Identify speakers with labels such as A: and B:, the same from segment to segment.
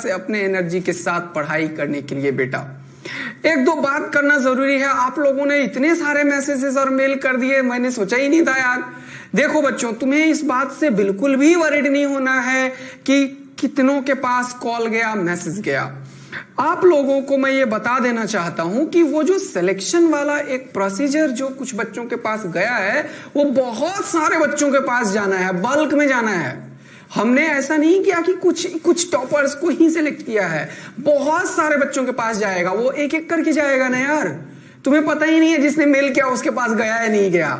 A: से अपने एनर्जी के साथ पढ़ाई करने के लिए बेटा। एक दो बात करना जरूरी है। आप लोगों ने इतने सारे मैसेजेस और मेल कर दिए, मैंने सोचा ही नहीं था यार। देखो बच्चों, तुम्हें इस बात से बिल्कुल भी वरीड नहीं होना है कि कितनों के पास कॉल गया, मैसेज गया। आप लोगों को मैं ये बता देना चाहता हूं कि वो जो सिलेक्शन वाला एक प्रोसीजर जो कुछ बच्चों के पास गया है, वो बहुत सारे बच्चों के पास जाना है, बल्क में जाना है। हमने ऐसा नहीं किया कि कुछ टॉपर्स को ही सिलेक्ट किया है, बहुत सारे बच्चों के पास जाएगा। वो एक एक करके जाएगा ना यार, तुम्हें पता ही नहीं है जिसने मेल किया उसके पास गया है नहीं गया।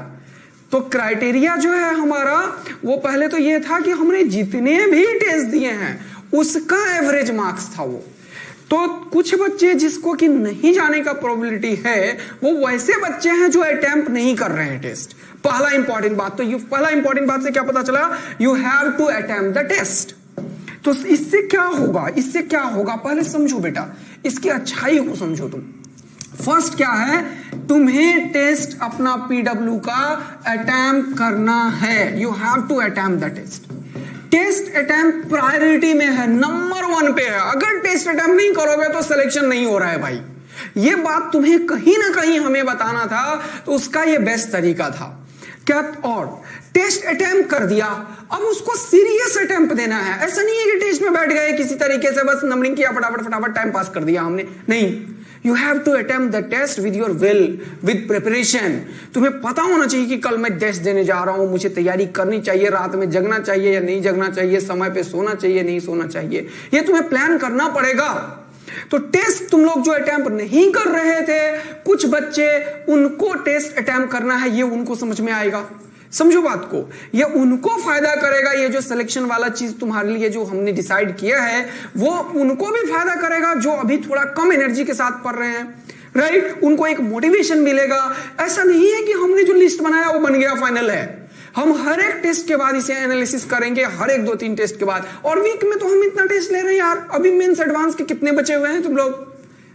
A: तो क्राइटेरिया जो है हमारा, वो पहले तो ये था कि हमने जितने भी टेस्ट दिए हैं उसका एवरेज मार्क्स था वो। तो कुछ बच्चे जिसको कि नहीं जाने का प्रोबेबिलिटी है, वो वैसे बच्चे हैं जो अटेम्प्ट नहीं कर रहे हैं टेस्ट। पहला इंपॉर्टेंट बात, तो पहला इंपॉर्टेंट बात से क्या पता चला, you have to attempt the test. तो इससे क्या होगा, इससे क्या होगा पहले समझो बेटा, इसकी अच्छाई को समझो तुम। फर्स्ट क्या है, तुम्हें टेस्ट अपना पीडब्ल्यू का अटेम्प्ट करना है। You have to attempt the test. Test attempt priority में है, नंबर 1 पे है। अगर टेस्ट अटेम्प्ट नहीं करोगे तो सिलेक्शन नहीं हो रहा है भाई। ये बात तुम्हें कहीं ना कहीं हमें बताना था, तो उसका ये बेस्ट तरीका था क्या। और टेस्ट अटेम्प्ट कर दिया, अब उसको सीरियस अटेम्प्ट देना है। ऐसा नहीं है कि टेस्ट में बैठ गए किसी तरीके से बस नंबरिंग किया, फटाफट टाइम पास कर दिया हमने, नहीं। You have to attempt the test with your will, with preparation. तुम्हें पता होना चाहिए कि कल मैं टेस्ट देने जा रहा हूं, मुझे तैयारी करनी चाहिए, रात में जगना चाहिए या नहीं जगना चाहिए, समय पे सोना चाहिए नहीं सोना चाहिए, ये तुम्हें प्लान करना पड़ेगा। तो टेस्ट तुम लोग जो अटेम्प्ट नहीं कर रहे थे, कुछ बच्चे, उनको टेस्ट अटेम्प्ट करना है, ये उनको समझ में आएगा। समझो बात को, ये उनको फायदा करेगा। ये जो सिलेक्शन वाला चीज तुम्हारे लिए जो हमने डिसाइड किया है, वो उनको भी फायदा करेगा जो अभी थोड़ा कम एनर्जी के साथ पढ़ रहे हैं, राइट। उनको एक मोटिवेशन मिलेगा। ऐसा नहीं है कि हमने जो लिस्ट बनाया वो बन गया, फाइनल है। हम हर एक टेस्ट के बाद इसे एनालिसिस करेंगे, हर एक 2-3 टेस्ट के बाद। और वीक में तो हम इतना टेस्ट ले रहे हैं यार, अभी मेंस एडवांस के कितने बचे हुए हैं तुम लोग।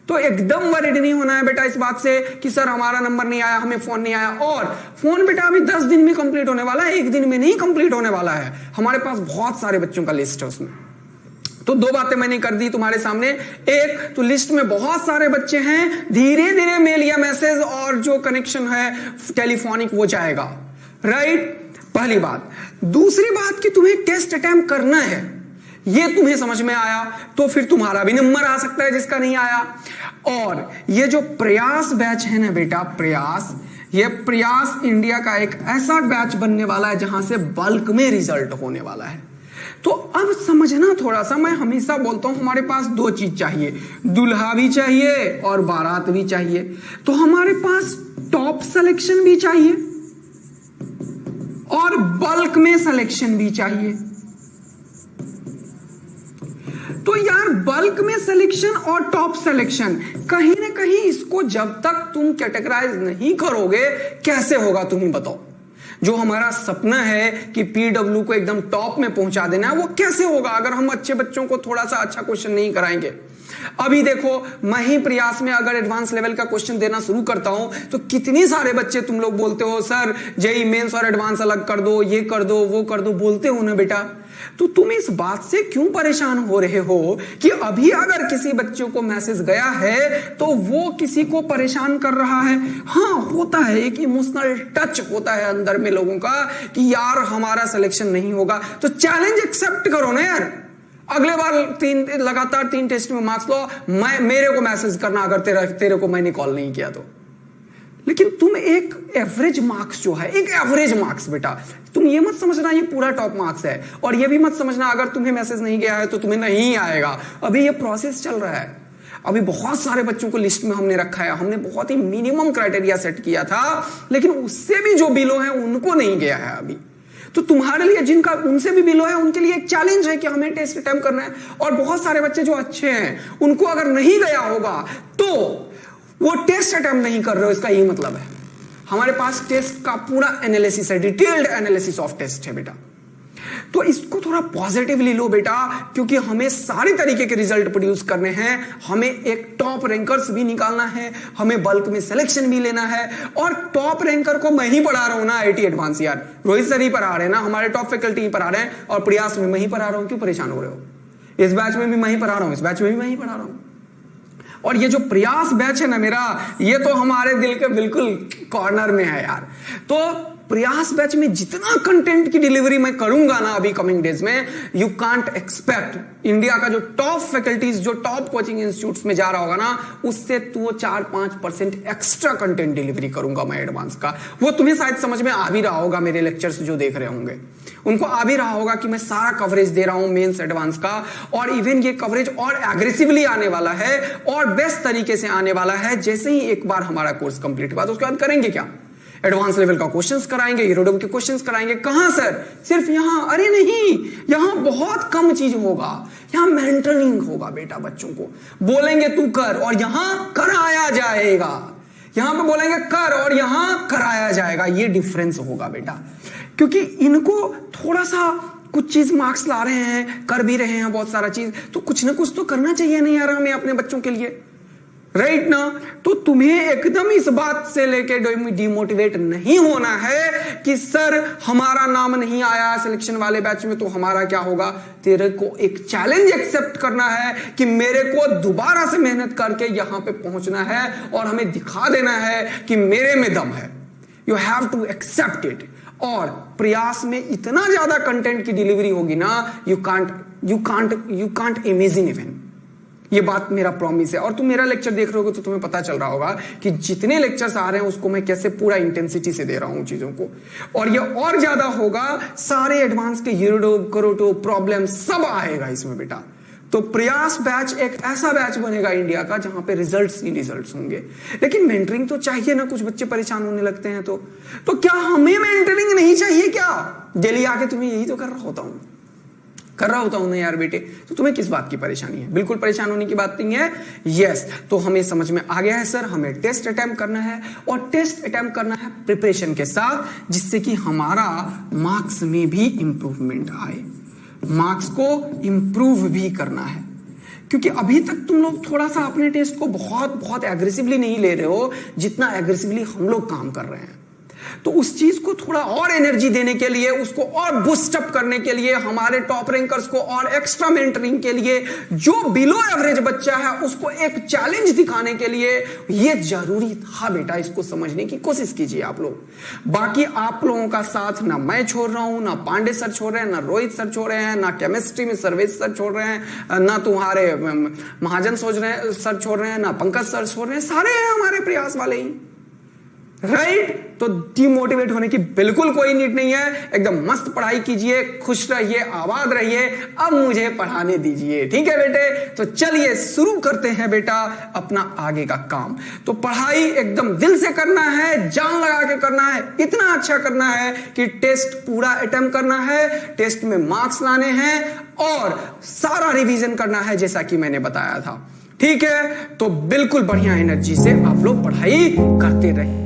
A: तो एकदम वरीड नहीं होना है बेटा इस बात से कि सर हमारा नंबर नहीं आया, हमें फोन नहीं आया। और फोन बेटा अभी 10 दिन में कंप्लीट होने वाला है, एक दिन में नहीं कंप्लीट होने वाला है। हमारे पास बहुत सारे बच्चों का लिस्ट है उसमें। तो 2 बातें मैंने कर दी तुम्हारे सामने। एक तो लिस्ट में बहुत सारे बच्चे हैं, धीरे धीरे मेल या मैसेज और जो कनेक्शन है टेलीफोनिक वो जाएगा, राइट। पहली बात। दूसरी बात कि तुम्हें टेस्ट अटेम्प्ट करना है, ये तुम्हें समझ में आया तो फिर तुम्हारा भी नंबर आ सकता है जिसका नहीं आया। और ये जो प्रयास बैच है ना बेटा, प्रयास, ये प्रयास इंडिया का एक ऐसा बैच बनने वाला है जहां से बल्क में रिजल्ट होने वाला है। तो अब समझना थोड़ा सा, मैं हमेशा बोलता हूं हमारे पास 2 चीज चाहिए, दुल्हा भी चाहिए और बारात भी चाहिए। तो हमारे पास टॉप सिलेक्शन भी चाहिए और बल्क में सिलेक्शन भी चाहिए। तो यार बल्क में सिलेक्शन और टॉप सिलेक्शन, कहीं ना कहीं इसको जब तक तुम कैटेगराइज नहीं करोगे कैसे होगा तुम ही बताओ। जो हमारा सपना है कि पीडब्ल्यू को एकदम टॉप में पहुंचा देना है, वो कैसे होगा अगर हम अच्छे बच्चों को थोड़ा सा अच्छा क्वेश्चन नहीं कराएंगे। अभी देखो, मैं ही प्रयास में अगर एडवांस लेवल का क्वेश्चन देना शुरू करता हूं तो कितने सारे बच्चे तुम लोग बोलते हो सर जेई मेंस और एडवांस अलग कर दो, ये कर दो, वो कर दो, बोलते हो ना बेटा। तो तुम इस बात से क्यों परेशान हो रहे हो कि अभी अगर किसी बच्चे को मैसेज गया है तो वो किसी को परेशान कर रहा है। हाँ, होता है, एक इमोशनल टच होता है अंदर में लोगों का कि यार हमारा सिलेक्शन नहीं होगा। तो चैलेंज एक्सेप्ट करो ना यार, अगले बार लगातार 3 टेस्ट में मार्क्स लो, मेरे को मैसेज करना अगर तेरे को मैंने कॉल नहीं किया तो। लेकिन तुम एक एवरेज मार्क्स जो है, एक एवरेज मार्क्स बेटा, तुम ये मत समझना ये पूरा टॉप मार्क्स है, और ये भी मत समझना अगर तुम्हें मैसेज नहीं गया है तो तुम्हें नहीं आएगा। अभी ये प्रोसेस चल रहा है। अभी बहुत सारे बच्चों को लिस्ट में हमने रखा है, हमने बहुत ही मिनिमम क्राइटेरिया सेट किया था, लेकिन उससे भी जो बिलो है उनको नहीं गया है अभी। तो तुम्हारे लिए जिनका उनसे भी बिलो है उनके लिए एक चैलेंज है कि हमें टेस्ट अटेम्प्ट करना है। और बहुत सारे बच्चे जो अच्छे हैं उनको अगर नहीं गया होगा तो वो टेस्ट अटेम्प्ट नहीं कर रहे हो, इसका यही मतलब है। हमारे पास टेस्ट का पूरा एनालिसिस है, डिटेल्ड एनालिसिस ऑफ टेस्ट है बेटा। तो इसको थोड़ा पॉजिटिवली लो बेटा, क्योंकि हमें सारे तरीके के रिजल्ट प्रोड्यूस करने हैं। हमें एक टॉप रैंकर्स भी निकालना है, हमें बल्क में सिलेक्शन भी लेना है। और टॉप रैंकर को मैं ही पढ़ा रहा हूं ना, आईटी एडवांस यार, रोहित सर ही पढ़ा रहे हैं ना, हमारे टॉप फैकल्टी ही पढ़ा रहे हैं, और प्रयास में मैं ही पढ़ा रहा हूं। क्यों परेशान हो रहे हो? इस बैच में भी मैं ही पढ़ा रहा हूं, इस बैच में भी मैं ही पढ़ा रहा हूं। और ये जो प्रयास बैच है ना मेरा, ये तो हमारे दिल के बिल्कुल कॉर्नर में है यार। तो प्रयास बैच में जितना कंटेंट की डिलीवरी मैं करूंगा ना अभी कमिंग डेज में, यू कांट एक्सपेक्ट। इंडिया का जो टॉप फैकल्टीज, जो टॉप कोचिंग इंस्टीट्यूट्स में जा रहा होगा ना, उससे तो 4-5% एक्स्ट्रा कंटेंट डिलीवरी करूंगा मैं एडवांस का। वो तुम्हें शायद समझ में आ भी रहा होगा, मेरे लेक्चर्स जो देख रहे होंगे उनको आ भी रहा होगा कि मैं सारा कवरेज दे रहा हूं मेंस एडवांस का, और इवन ये कवरेज और एग्रेसिवली आने वाला है और बेस्ट तरीके से आने वाला है। जैसे ही एक बार हमारा कोर्स कंप्लीट हुआ तो उसके बाद करेंगे क्या, एडवांस लेवल का क्वेश्चंस कराएंगे, यूरोडम के क्वेश्चंस कराएंगे। कहां सर, सिर्फ यहां? अरे नहीं, यहां बहुत कम चीज होगा, यहां मेंटरिंग होगा बेटा। बच्चों को बोलेंगे तू कर और यहां कराया जाएगा, यहां पे बोलेंगे कर और यहां कराया जाएगा। ये डिफरेंस होगा बेटा, क्योंकि इनको थोड़ा सा कुछ चीज मार्क्स ला रहे हैं, कर भी रहे हैं बहुत सारा चीज, तो कुछ ना कुछ तो करना चाहिए नहीं यार हमें अपने बच्चों के लिए, राइट ना। तो तुम्हें एकदम इस बात से लेके डिमोटिवेट नहीं होना है कि सर हमारा नाम नहीं आया सिलेक्शन वाले बैच में तो हमारा क्या होगा। तेरे को एक चैलेंज एक्सेप्ट करना है कि मेरे को दोबारा से मेहनत करके यहां पे पहुंचना है और हमें दिखा देना है कि मेरे में दम है। You have to accept it. और प्रयास में इतना ज्यादा कंटेंट की डिलीवरी होगी ना, यू कांट इमेजिन इवन। ये बात मेरा प्रॉमिस है। और तुम मेरा लेक्चर देख रहे हो तो तुम्हें पता चल रहा होगा कि जितने लेक्चर्स आ रहे हैं उसको मैं कैसे पूरा इंटेंसिटी से दे रहा हूं चीजों को, और ये और ज्यादा होगा। सारे एडवांस के यूरोडो, करोटो, प्रॉब्लम सब आएगा इसमें बेटा। तो प्रयास बैच एक ऐसा बैच बनेगा इंडिया का जहां पे रिजल्ट्स ही रिजल्ट्स होंगे। लेकिन मेंटरिंग तो चाहिए ना, कुछ बच्चे परेशान होने लगते हैं तो क्या हमें मेंटरिंग नहीं चाहिए क्या? डेली आके तुम्हें यही तो कर रहा होता हूं ना यार बेटे। तो तुम्हें किस बात की परेशानी है? बिल्कुल परेशान होने की बात नहीं है। यस, तो हमें समझ में आ गया है सर, हमें टेस्ट अटेम्प्ट करना है, और टेस्ट अटेम्प्ट करना है प्रिपरेशन के साथ, जिससे कि हमारा मार्क्स में भी इंप्रूवमेंट आए। मार्क्स को इंप्रूव भी करना है, क्योंकि अभी तक तुम लोग थोड़ा सा अपने टेस्ट को बहुत एग्रेसिवली नहीं ले रहे हो जितना एग्रेसिवली हम लोग काम कर रहे हैं। तो उस चीज को थोड़ा और एनर्जी देने के लिए, उसको और बूस्ट अप करने के लिए, हमारे टॉप रैंकर्स को और एक्स्ट्रा मेंटरिंग के लिए, जो बिलो एवरेज बच्चा है उसको एक चैलेंज दिखाने के लिए ये जरूरी था बेटा। इसको समझने की कोशिश कीजिए आप लोग। बाकी आप लोगों का साथ ना मैं छोड़ रहा हूं, ना पांडे सर छोड़ रहे हैं, ना रोहित सर छोड़ रहे हैं, ना केमिस्ट्री में सर्वेश सर छोड़ रहे हैं, ना तुम्हारे महाजन सर छोड़ रहे हैं, ना पंकज सर छोड़ रहे हैं। सारे हैं हमारे प्रयास वाले ही, राइट। तो डिमोटिवेट होने की बिल्कुल कोई नीड नहीं है। एकदम मस्त पढ़ाई कीजिए, खुश रहिए, आबाद रहिए। अब मुझे पढ़ाने दीजिए, ठीक है बेटे। तो चलिए शुरू करते हैं बेटा अपना आगे का काम। तो पढ़ाई एकदम दिल से करना है, जान लगा के करना है, इतना अच्छा करना है कि टेस्ट पूरा अटेम्प्ट करना है, टेस्ट में मार्क्स लाने हैं और सारा रिवीजन करना है जैसा कि मैंने बताया था, ठीक है। तो बिल्कुल बढ़िया एनर्जी से आप लोग पढ़ाई करते रहिए।